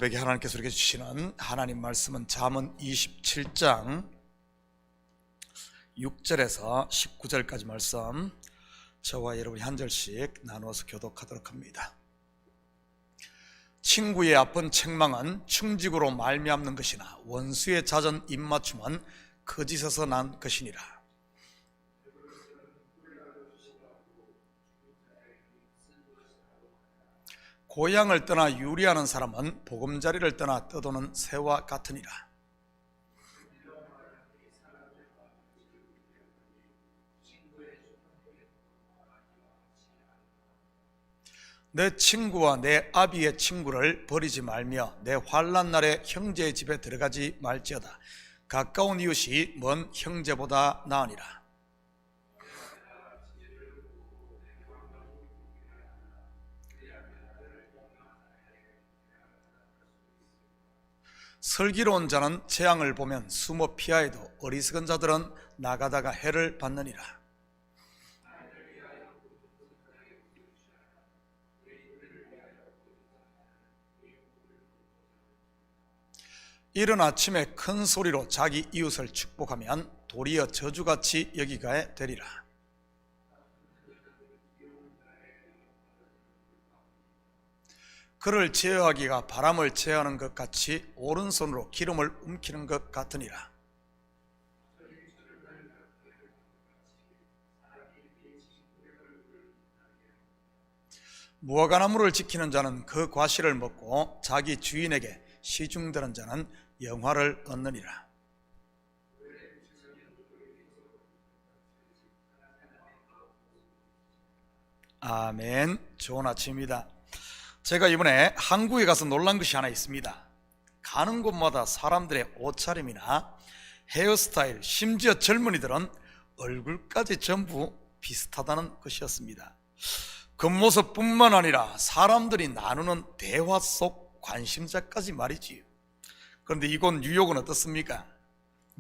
우리에게 하나님께서 우리에게 주시는 하나님 말씀은 잠언 27장 6절에서 19절까지 말씀, 저와 여러분이 한 절씩 나누어서 교독하도록 합니다. 친구의 아픈 책망은 충직으로 말미암는 것이나 원수의 잦은 입맞춤은 거짓에서 난 것이니라. 고향을 떠나 유리하는 사람은 보금자리를 떠나 떠도는 새와 같으니라. 내 친구와 내 아비의 친구를 버리지 말며 내 환난 날에 형제의 집에 들어가지 말지어다. 가까운 이웃이 먼 형제보다 나으니라. 슬기로운 자는 재앙을 보면 숨어 피하여도 어리석은 자들은 나가다가 해를 받느니라. 이른 아침에 큰 소리로 자기 이웃을 축복하면 도리어 저주같이 여기게 되리라. 그를 제어하기가 바람을 제어하는 것 같이 오른손으로 기름을 움키는 것 같으니라. 무화과나무를 지키는 자는 그 과실을 먹고 자기 주인에게 시중드는 자는 영화를 얻느니라. 아멘. 좋은 아침입니다. 제가 이번에 한국에 가서 놀란 것이 하나 있습니다. 가는 곳마다 사람들의 옷차림이나 헤어스타일, 심지어 젊은이들은 얼굴까지 전부 비슷하다는 것이었습니다. 겉모습뿐만 아니라 사람들이 나누는 대화 속 관심사까지 말이지요. 그런데 이곳 뉴욕은 어떻습니까?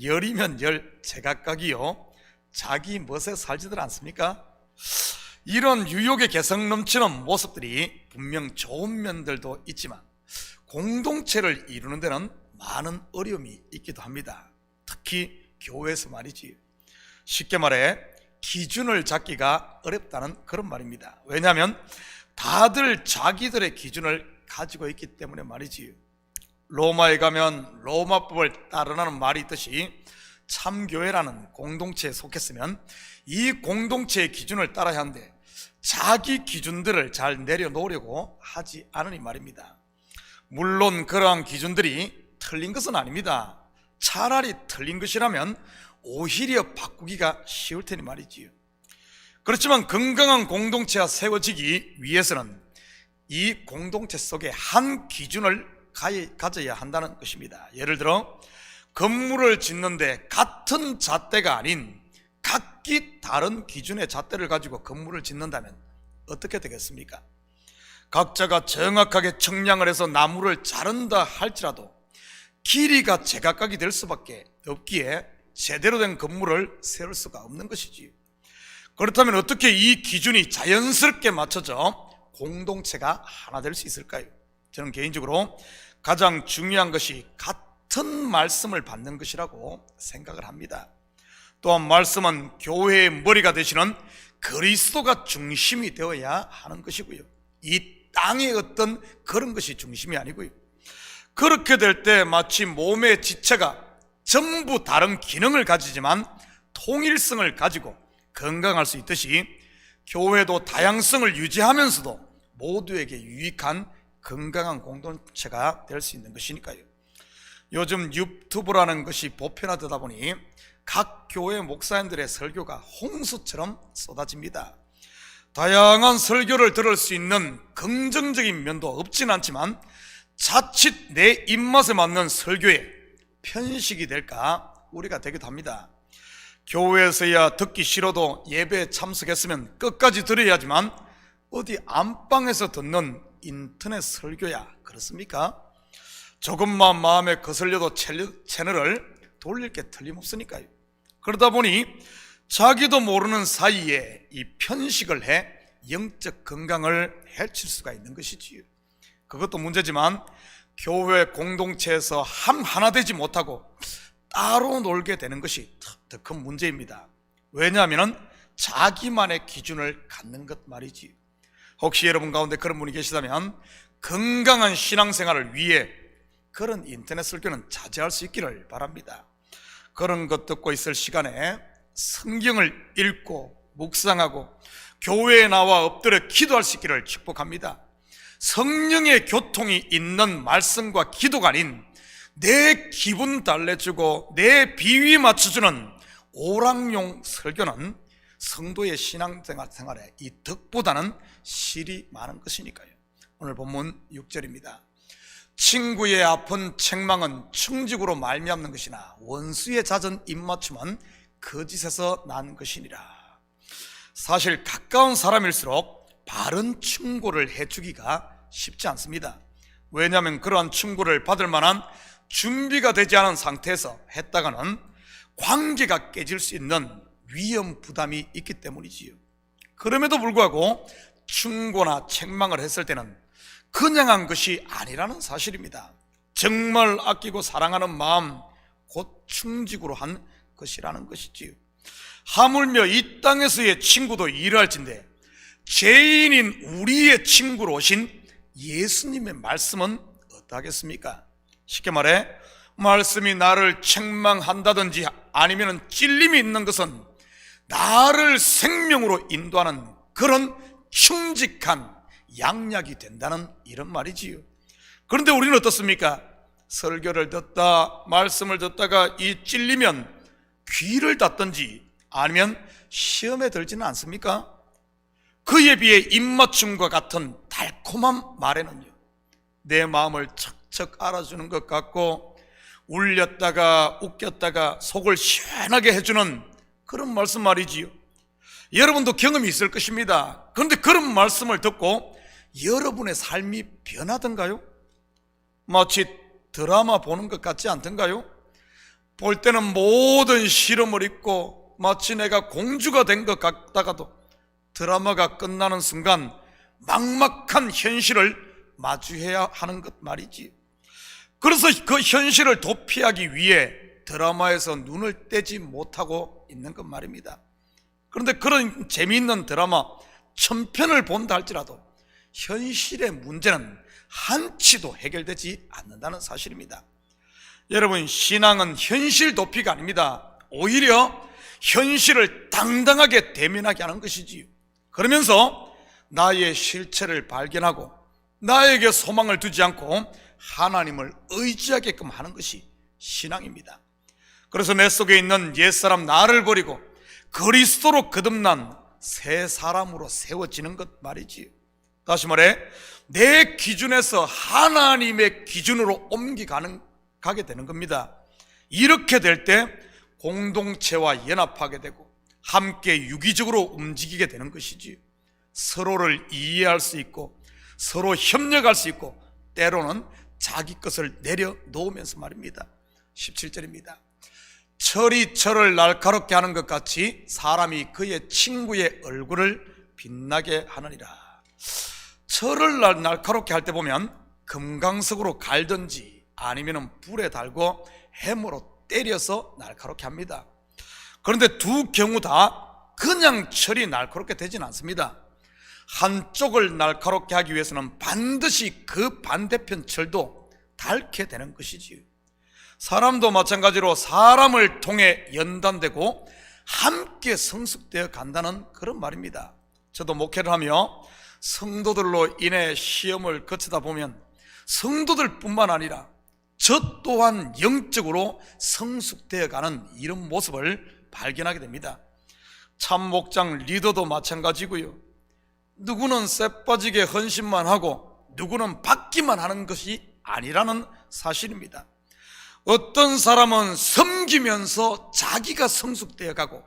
열이면 열, 제각각이요, 자기 멋에 살지들 않습니까? 이런 뉴욕의 개성 넘치는 모습들이 분명 좋은 면들도 있지만 공동체를 이루는 데는 많은 어려움이 있기도 합니다. 특히 교회에서 말이지. 쉽게 말해 기준을 잡기가 어렵다는 그런 말입니다. 왜냐하면 다들 자기들의 기준을 가지고 있기 때문에 말이지. 로마에 가면 로마법을 따르라는 말이 있듯이 참교회라는 공동체에 속했으면 이 공동체의 기준을 따라야 하는데 자기 기준들을 잘 내려놓으려고 하지 않으니 말입니다. 물론 그러한 기준들이 틀린 것은 아닙니다. 차라리 틀린 것이라면 오히려 바꾸기가 쉬울 테니 말이지요. 그렇지만 건강한 공동체가 세워지기 위해서는 이 공동체 속에 한 기준을 가져야 한다는 것입니다. 예를 들어 건물을 짓는데 같은 잣대가 아닌 각기 다른 기준의 잣대를 가지고 건물을 짓는다면 어떻게 되겠습니까? 각자가 정확하게 측량을 해서 나무를 자른다 할지라도 길이가 제각각이 될 수밖에 없기에 제대로 된 건물을 세울 수가 없는 것이지요. 그렇다면 어떻게 이 기준이 자연스럽게 맞춰져 공동체가 하나 될 수 있을까요? 저는 개인적으로 가장 중요한 것이 같은 말씀을 받는 것이라고 생각을 합니다. 또한 말씀은 교회의 머리가 되시는 그리스도가 중심이 되어야 하는 것이고요, 이 땅의 어떤 그런 것이 중심이 아니고요. 그렇게 될 때 마치 몸의 지체가 전부 다른 기능을 가지지만 통일성을 가지고 건강할 수 있듯이 교회도 다양성을 유지하면서도 모두에게 유익한 건강한 공동체가 될 수 있는 것이니까요. 요즘 유튜브라는 것이 보편화되다 보니 각 교회 목사님들의 설교가 홍수처럼 쏟아집니다. 다양한 설교를 들을 수 있는 긍정적인 면도 없진 않지만 자칫 내 입맛에 맞는 설교에 편식이 될까 우려가 되기도 합니다. 교회에서야 듣기 싫어도 예배에 참석했으면 끝까지 들어야 하지만 어디 안방에서 듣는 인터넷 설교야 그렇습니까? 조금만 마음에 거슬려도 채널을 돌릴 게 틀림없으니까요. 그러다 보니 자기도 모르는 사이에 이 편식을 해 영적 건강을 해칠 수가 있는 것이지요. 그것도 문제지만 교회 공동체에서 하나 되지 못하고 따로 놀게 되는 것이 더 큰 문제입니다. 왜냐하면 자기만의 기준을 갖는 것 말이지. 혹시 여러분 가운데 그런 분이 계시다면 건강한 신앙생활을 위해 그런 인터넷 설교는 자제할 수 있기를 바랍니다. 그런 것 듣고 있을 시간에 성경을 읽고 묵상하고 교회에 나와 엎드려 기도할 수 있기를 축복합니다. 성령의 교통이 있는 말씀과 기도가 아닌 내 기분 달래주고 내 비위 맞춰주는 오락용 설교는 성도의 신앙생활에 이 덕보다는 실이 많은 것이니까요. 오늘 본문 6절입니다. 친구의 아픈 책망은 충직으로 말미암는 것이나 원수의 잦은 입맞춤은 거짓에서 난 것이니라. 사실 가까운 사람일수록 바른 충고를 해주기가 쉽지 않습니다. 왜냐하면 그러한 충고를 받을 만한 준비가 되지 않은 상태에서 했다가는 관계가 깨질 수 있는 위험 부담이 있기 때문이지요. 그럼에도 불구하고 충고나 책망을 했을 때는 그냥 한 것이 아니라는 사실입니다. 정말 아끼고 사랑하는 마음, 곧 충직으로 한 것이라는 것이지요. 하물며 이 땅에서의 친구도 이러할진대 죄인인 우리의 친구로 오신 예수님의 말씀은 어떠하겠습니까? 쉽게 말해 말씀이 나를 책망한다든지 아니면 찔림이 있는 것은 나를 생명으로 인도하는 그런 충직한 양약이 된다는 이런 말이지요. 그런데 우리는 어떻습니까? 설교를 듣다 말씀을 듣다가 이 찔리면 귀를 닫든지 아니면 시험에 들지는 않습니까? 그에 비해 입맞춤과 같은 달콤한 말에는요 내 마음을 척척 알아주는 것 같고 울렸다가 웃겼다가 속을 시원하게 해주는 그런 말씀 말이지요. 여러분도 경험이 있을 것입니다. 그런데 그런 말씀을 듣고 여러분의 삶이 변하던가요? 마치 드라마 보는 것 같지 않던가요? 볼 때는 모든 시름을 잊고 마치 내가 공주가 된 것 같다가도 드라마가 끝나는 순간 막막한 현실을 마주해야 하는 것 말이지. 그래서 그 현실을 도피하기 위해 드라마에서 눈을 떼지 못하고 있는 것 말입니다. 그런데 그런 재미있는 드라마 1000편을 본다 할지라도 현실의 문제는 한치도 해결되지 않는다는 사실입니다. 여러분, 신앙은 현실 도피가 아닙니다. 오히려 현실을 당당하게 대면하게 하는 것이지요. 그러면서 나의 실체를 발견하고 나에게 소망을 두지 않고 하나님을 의지하게끔 하는 것이 신앙입니다. 그래서 내 속에 있는 옛사람 나를 버리고 그리스도로 거듭난 새 사람으로 세워지는 것 말이지요. 다시 말해 내 기준에서 하나님의 기준으로 가게 되는 겁니다. 이렇게 될 때 공동체와 연합하게 되고 함께 유기적으로 움직이게 되는 것이지요. 서로를 이해할 수 있고 서로 협력할 수 있고 때로는 자기 것을 내려놓으면서 말입니다. 17절입니다. 철이 철을 날카롭게 하는 것 같이 사람이 그의 친구의 얼굴을 빛나게 하느니라. 철을 날카롭게 할 때 보면 금강석으로 갈든지 아니면 불에 달고 해머로 때려서 날카롭게 합니다. 그런데 두 경우 다 그냥 철이 날카롭게 되지는 않습니다. 한쪽을 날카롭게 하기 위해서는 반드시 그 반대편 철도 닳게 되는 것이지요. 사람도 마찬가지로 사람을 통해 연단되고 함께 성숙되어 간다는 그런 말입니다. 저도 목회를 하며 성도들로 인해 시험을 거치다 보면 성도들 뿐만 아니라 저 또한 영적으로 성숙되어 가는 이런 모습을 발견하게 됩니다. 참목장 리더도 마찬가지고요. 누구는 쎄빠지게 헌신만 하고 누구는 받기만 하는 것이 아니라는 사실입니다. 어떤 사람은 섬기면서 자기가 성숙되어 가고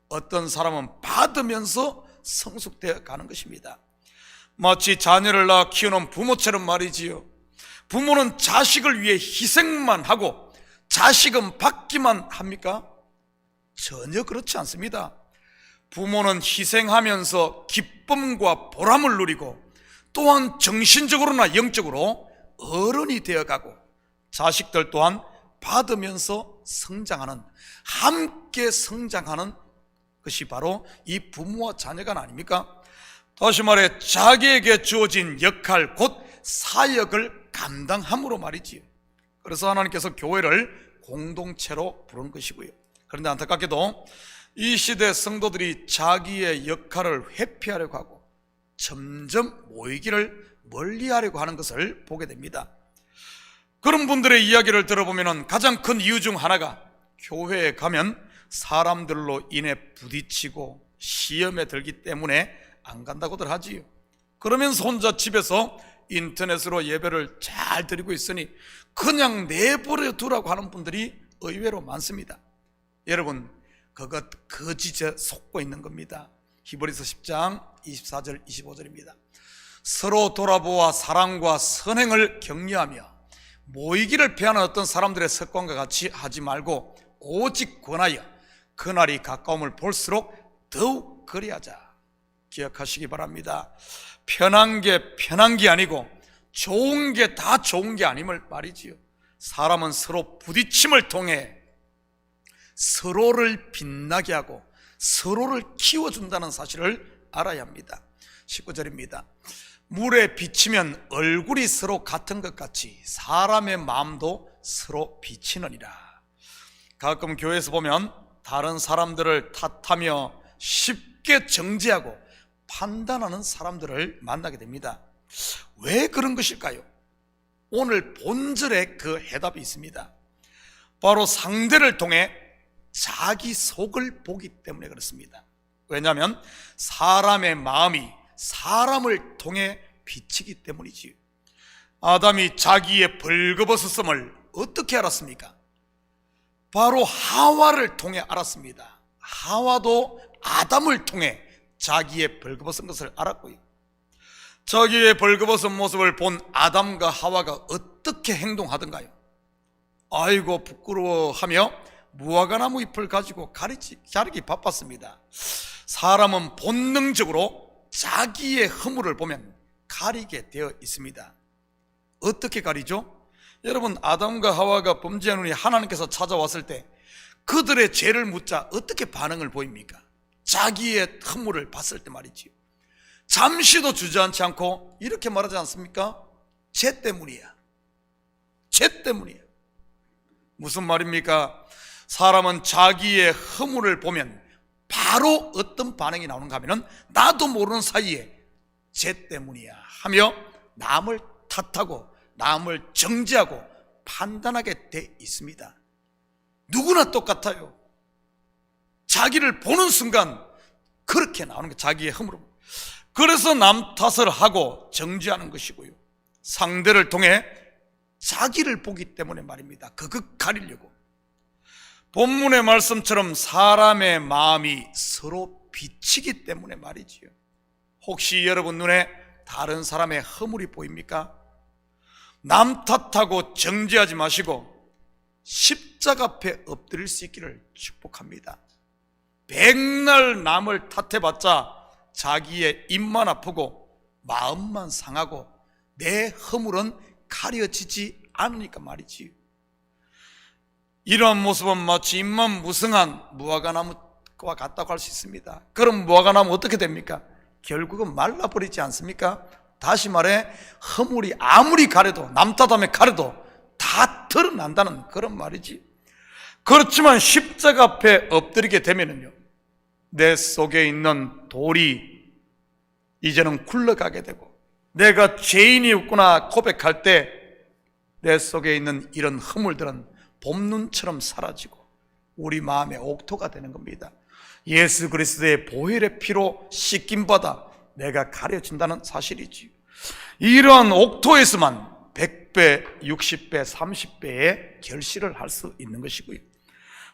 어떤 사람은 받으면서 성숙되어 가는 것입니다. 마치 자녀를 낳아 키우는 부모처럼 말이지요. 부모는 자식을 위해 희생만 하고 자식은 받기만 합니까? 전혀 그렇지 않습니다. 부모는 희생하면서 기쁨과 보람을 누리고 또한 정신적으로나 영적으로 어른이 되어가고 자식들 또한 받으면서 성장하는, 함께 성장하는 것이 바로 이 부모와 자녀가 아닙니까? 다시 말해 자기에게 주어진 역할 곧 사역을 감당함으로 말이지요. 그래서 하나님께서 교회를 공동체로 부른 것이고요. 그런데 안타깝게도 이 시대 성도들이 자기의 역할을 회피하려고 하고 점점 모이기를 멀리하려고 하는 것을 보게 됩니다. 그런 분들의 이야기를 들어보면 가장 큰 이유 중 하나가 교회에 가면 사람들로 인해 부딪히고 시험에 들기 때문에 안 간다고들 하지요. 그러면서 혼자 집에서 인터넷으로 예배를 잘 드리고 있으니 그냥 내버려 두라고 하는 분들이 의외로 많습니다. 여러분, 그것 거짓에 속고 있는 겁니다. 히브리서 10장 24절 25절입니다. 서로 돌아보아 사랑과 선행을 격려하며 모이기를 피하는 어떤 사람들의 습관과 같이 하지 말고 오직 권하여 그날이 가까움을 볼수록 더욱 그리하자. 기억하시기 바랍니다. 편한 게 아니고 좋은 게 다 좋은 게 아님을 말이지요. 사람은 서로 부딪힘을 통해 서로를 빛나게 하고 서로를 키워준다는 사실을 알아야 합니다. 19절입니다. 물에 비치면 얼굴이 서로 같은 것 같이 사람의 마음도 서로 비치느니라. 가끔 교회에서 보면 다른 사람들을 탓하며 쉽게 정죄하고 판단하는 사람들을 만나게 됩니다. 왜 그런 것일까요? 오늘 본절에 그 해답이 있습니다. 바로 상대를 통해 자기 속을 보기 때문에 그렇습니다. 왜냐하면 사람의 마음이 사람을 통해 비치기 때문이지요. 아담이 자기의 벌거벗었음을 어떻게 알았습니까? 바로 하와를 통해 알았습니다. 하와도 아담을 통해 자기의 벌거벗은 것을 알았고요. 자기의 벌거벗은 모습을 본 아담과 하와가 어떻게 행동하던가요? 아이고 부끄러워하며 무화과나무 잎을 가지고 가리기 바빴습니다. 사람은 본능적으로 자기의 허물을 보면 가리게 되어 있습니다. 어떻게 가리죠? 여러분, 아담과 하와가 범죄한 후에 하나님께서 찾아왔을 때 그들의 죄를 묻자 어떻게 반응을 보입니까? 자기의 허물을 봤을 때 말이지요. 잠시도 주저앉지 않고 이렇게 말하지 않습니까? 죄 때문이야. 죄 때문이야. 무슨 말입니까? 사람은 자기의 허물을 보면 바로 어떤 반응이 나오는가 하면 나도 모르는 사이에 죄 때문이야 하며 남을 탓하고 남을 정죄하고 판단하게 돼 있습니다. 누구나 똑같아요. 자기를 보는 순간 그렇게 나오는 게 자기의 허물로. 그래서 남 탓을 하고 정죄하는 것이고요. 상대를 통해 자기를 보기 때문에 말입니다. 그거 가리려고. 본문의 말씀처럼 사람의 마음이 서로 비치기 때문에 말이지요. 혹시 여러분 눈에 다른 사람의 허물이 보입니까? 남 탓하고 정죄하지 마시고 십자가 앞에 엎드릴 수 있기를 축복합니다. 백날 남을 탓해봤자 자기의 입만 아프고 마음만 상하고 내 허물은 가려지지 않으니까 말이지요. 이러한 모습은 마치 입만 무성한 무화과나무와 같다고 할 수 있습니다. 그럼 무화과나무 어떻게 됩니까? 결국은 말라버리지 않습니까? 다시 말해 허물이 아무리 가려도 남 탓하며 가려도 다 드러난다는 그런 말이지. 그렇지만 십자가 앞에 엎드리게 되면은요, 내 속에 있는 돌이 이제는 굴러가게 되고 내가 죄인이었구나 고백할 때 내 속에 있는 이런 허물들은 봄눈처럼 사라지고 우리 마음의 옥토가 되는 겁니다. 예수 그리스도의 보혈의 피로 씻김받아 내가 가려진다는 사실이지요. 이러한 옥토에서만 100배, 60배, 30배의 결실을 할 수 있는 것이고요.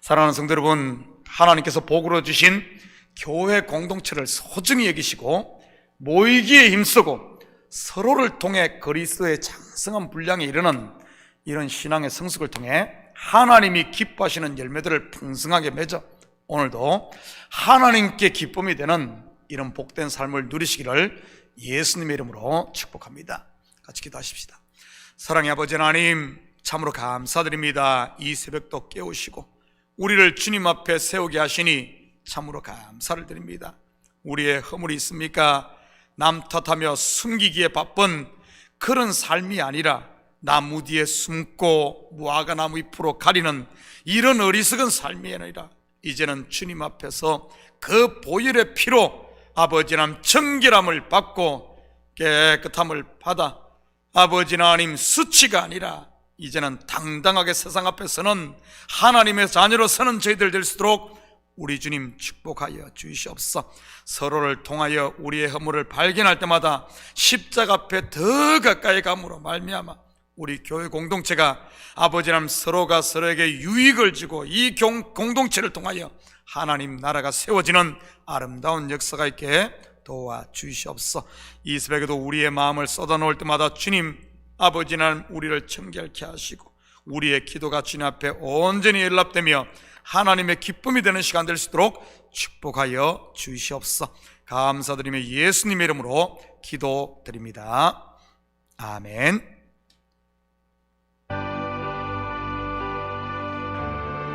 사랑하는 성도 여러분, 하나님께서 복으로 주신 교회 공동체를 소중히 여기시고 모이기에 힘쓰고 서로를 통해 그리스도의 장성한 분량에 이르는 이런 신앙의 성숙을 통해 하나님이 기뻐하시는 열매들을 풍성하게 맺어 오늘도 하나님께 기쁨이 되는 이런 복된 삶을 누리시기를 예수님의 이름으로 축복합니다. 같이 기도하십시다. 사랑의 아버지 하나님, 참으로 감사드립니다. 이 새벽도 깨우시고 우리를 주님 앞에 세우게 하시니 참으로 감사를 드립니다. 우리의 허물이 있습니까? 남 탓하며 숨기기에 바쁜 그런 삶이 아니라 나무 뒤에 숨고 무화과 나무 잎으로 가리는 이런 어리석은 삶이 아니라 이제는 주님 앞에서 그 보혈의 피로 아버지 하나님 정결함을 받고 깨끗함을 받아 아버지 하나님 수치가 아니라 이제는 당당하게 세상 앞에서는 하나님의 자녀로 서는 저희들 될 수 있도록 우리 주님 축복하여 주시옵소서. 서로를 통하여 우리의 허물을 발견할 때마다 십자가 앞에 더 가까이 감으로 말미암아 우리 교회 공동체가 아버지 하나님 서로가 서로에게 유익을 주고 이 공동체를 통하여 하나님 나라가 세워지는 아름다운 역사가 있게 도와주시옵소서. 이 새벽에도 우리의 마음을 쏟아놓을 때마다 주님 아버지 하나님 우리를 정결케 하시고 우리의 기도가 주님 앞에 온전히 연락되며 하나님의 기쁨이 되는 시간 될 수 있도록 축복하여 주시옵소서. 감사드리며 예수님의 이름으로 기도드립니다. 아멘.